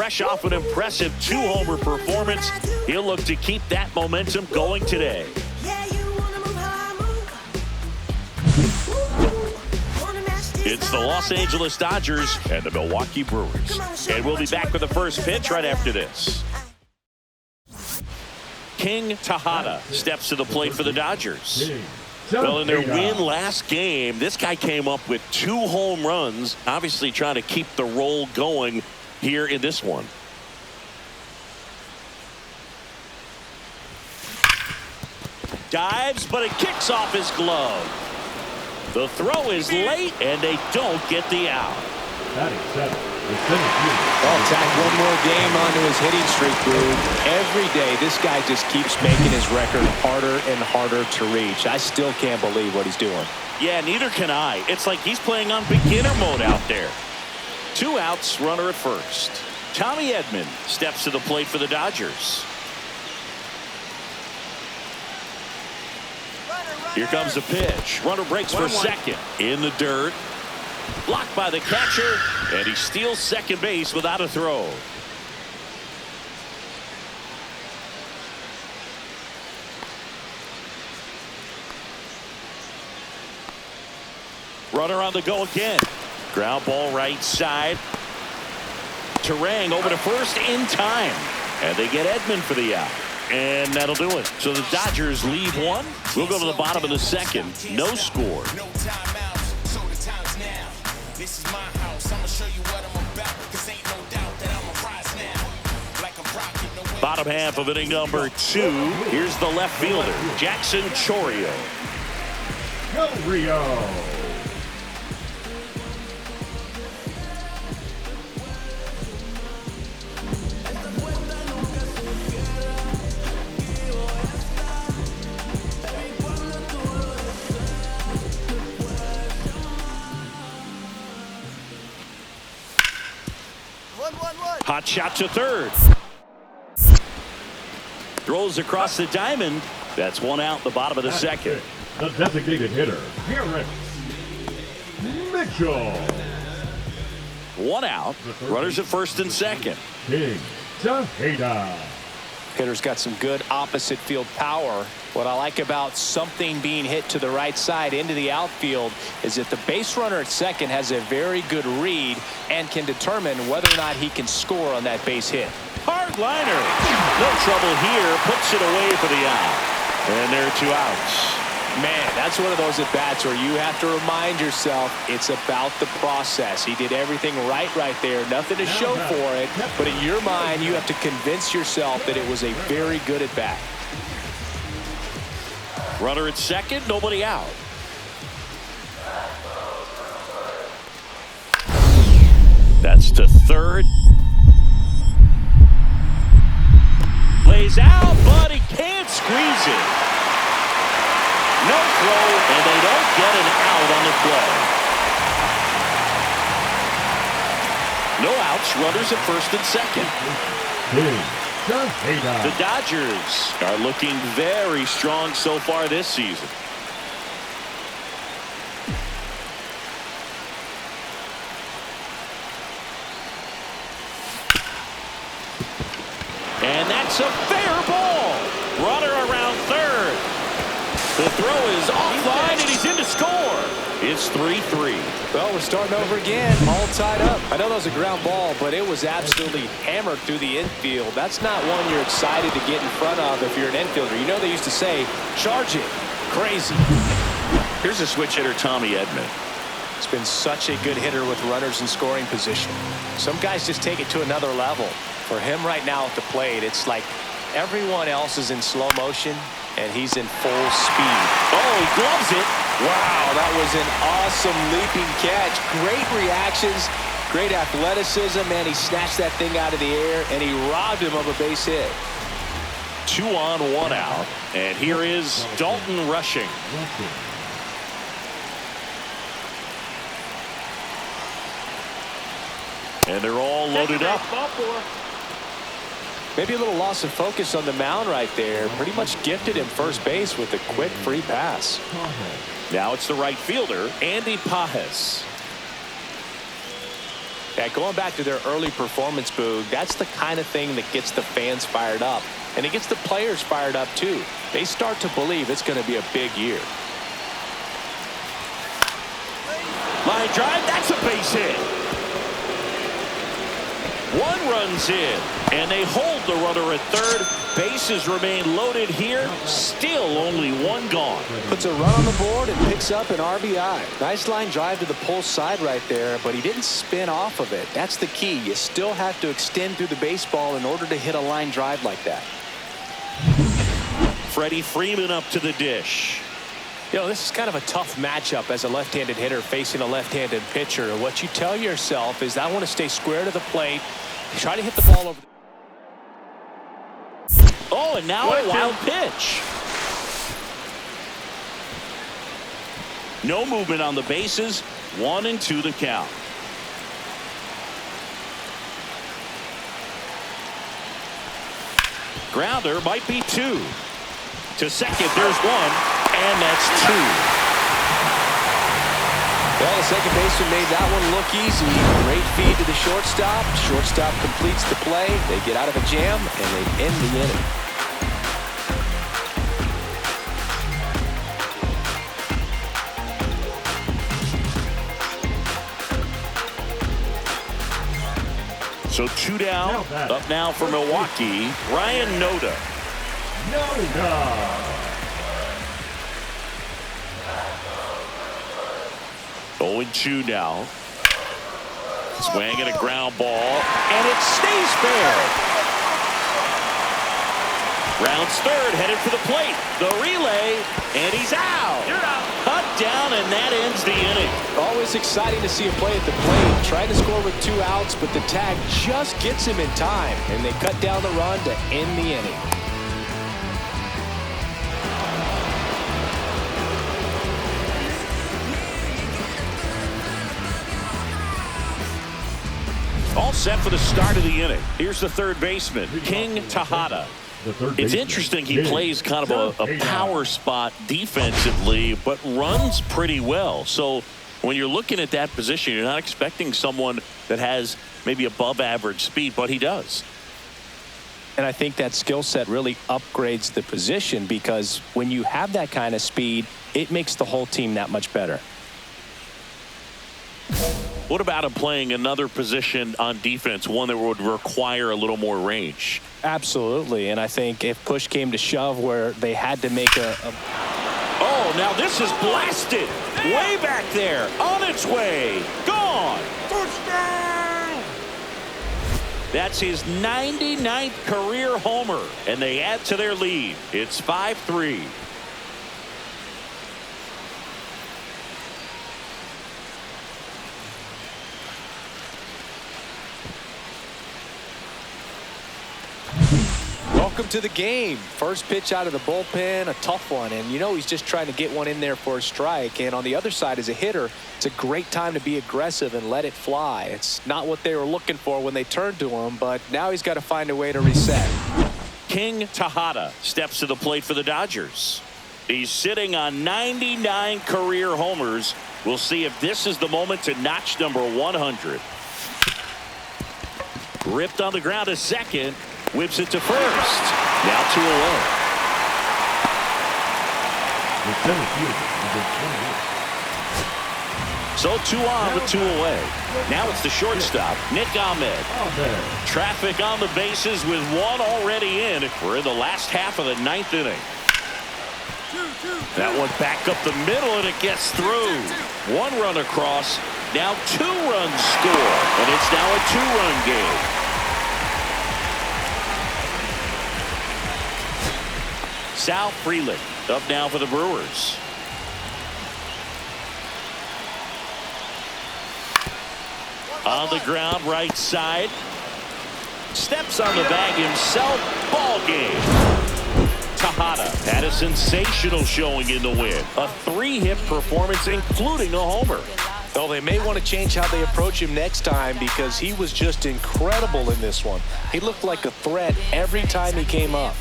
fresh off an impressive 2-homer performance. He'll look to keep that momentum going today. It's the Los Angeles Dodgers and the Milwaukee Brewers. And we'll be back with the first pitch right after this. King Tejada steps to the plate for the Dodgers. Well, in their win last game, this guy came up with 2 home runs, obviously trying to keep the roll going here in this one. Dives, but it kicks off his glove. The throw is late, and they don't get the out. Well, tack one more game onto his hitting streak, Brew. Every day, this guy just keeps making his record harder and harder to reach. I still can't believe what he's doing. Yeah, neither can I. It's like he's playing on beginner mode out there. 2 outs, runner at first. Tommy Edman steps to the plate for the Dodgers. Here comes the pitch. Runner breaks for second. In the dirt. Blocked by the catcher. And he steals second base without a throw. Runner on the go again. Ground ball right side. Terang over to first in time. And they get Edman for the out. And that'll do it. So the Dodgers lead 1. We'll go to the bottom of the second. No score. This is my house. I'm gonna show you what I'm about, because ain't no doubt that I'm a rise now. Like a rocket. Bottom half of inning number 2. Here's the left fielder, Jackson Chourio. Hot shot to third. Throws across the diamond. That's 1 out, the bottom of the second. The designated hitter, Garrett Mitchell. 1 out. Runners at first and second. King Tejada. Hitter's got some good opposite field power. What I like about something being hit to the right side into the outfield is that the base runner at second has a very good read and can determine whether or not he can score on that base hit. Hard liner. No trouble here. Puts it away for the out. And there are 2 outs. Man, that's one of those at-bats where you have to remind yourself it's about the process. He did everything right there. Nothing to show for it. But in your mind, you have to convince yourself that it was a very good at-bat. Runner at second, nobody out. That's to third. Lays out, but he can't squeeze it. No throw, and they don't get an out on the play. No outs, runners at first and second. The Dodgers are looking very strong so far this season. And that's a fair ball. Runner around third. The throw is offline, and he's in to score. It's 3-3. Well, we're starting over again, all tied up. I know that was a ground ball, but it was absolutely hammered through the infield. That's not one you're excited to get in front of if you're an infielder. You know they used to say, charge it. Crazy. Here's a switch hitter, Tommy Edman. He's been such a good hitter with runners in scoring position. Some guys just take it to another level. For him right now at the plate, it's like everyone else is in slow motion, and he's in full speed. Oh, he gloves it. Wow, that was an awesome leaping catch. Great reactions, great athleticism, and he snatched that thing out of the air, and he robbed him of a base hit. 2 on, 1 out. And here is Dalton rushing. And they're all loaded up. Maybe a little loss of focus on the mound right there. Pretty much gifted him first base with a quick free pass. Now it's the right fielder, Andy Pajes. Yeah, going back to their early performance, Boog, that's the kind of thing that gets the fans fired up. And it gets the players fired up, too. They start to believe it's going to be a big year. Line drive, that's a base hit. One run's in, and they hold the runner at third. Bases remain loaded here. Still only one gone. Puts a run on the board and picks up an RBI. Nice line drive to the pull side right there, but he didn't spin off of it. That's the key. You still have to extend through the baseball in order to hit a line drive like that. Freddie Freeman up to the dish. You know, this is kind of a tough matchup as a left-handed hitter facing a left-handed pitcher. What you tell yourself is, I want to stay square to the plate, try to hit the ball over. Oh, and now a wild pitch. No movement on the bases. 1-2 the count. Grounder might be 2. To second, there's 1, and that's 2. Well, the second baseman made that one look easy. Great feed to the shortstop. Shortstop completes the play. They get out of a jam, and they end the inning. So 2 down. Up now for Milwaukee, Ryan Noda. 0-2 now. Swing and a ground ball, and it stays fair. Rounds third, headed for the plate. The relay, and he's out. You're out. Cut down, and that ends the inning. Always exciting to see a play at the plate. Trying to score with 2 outs, but the tag just gets him in time, and they cut down the run to end the inning. All set for the start of the inning. Here's the third baseman, King Tejada. It's interesting, he plays kind of a power spot defensively, but runs pretty well. So when you're looking at that position, you're not expecting someone that has maybe above average speed, but he does. And I think that skill set really upgrades the position, because when you have that kind of speed, it makes the whole team that much better. What about him playing another position on defense, one that would require a little more range? Absolutely, and I think if push came to shove where they had to make a... Oh, now this is blasted. Way back there. On its way. Gone. Touchdown! That's his 99th career homer, and they add to their lead. It's 5-3. Welcome to the game. First pitch out of the bullpen, a tough one, and you know he's just trying to get one in there for a strike. And on the other side, as a hitter, it's a great time to be aggressive and let it fly. It's not what they were looking for when they turned to him, but now he's got to find a way to reset. King Tejada steps to the plate for the Dodgers. He's sitting on 99 career homers. We'll see if this is the moment to notch number 100. Ripped on the ground to second. Whips it to first. Now 2 away. So 2 on with 2 away. Now it's the shortstop, Nick Ahmed. Traffic on the bases with 1 already in. We're in the last half of the 9th inning. That one back up the middle, and it gets through. 1 run across. Now 2 runs score, and it's now a 2-run game. Sal Frelick up now for the Brewers. On the ground, right side. Steps on the bag himself. Ball game. Tejada had a sensational showing in the win. A 3-hit performance, including a homer. Well, they may want to change how they approach him next time, because he was just incredible in this one. He looked like a threat every time he came up.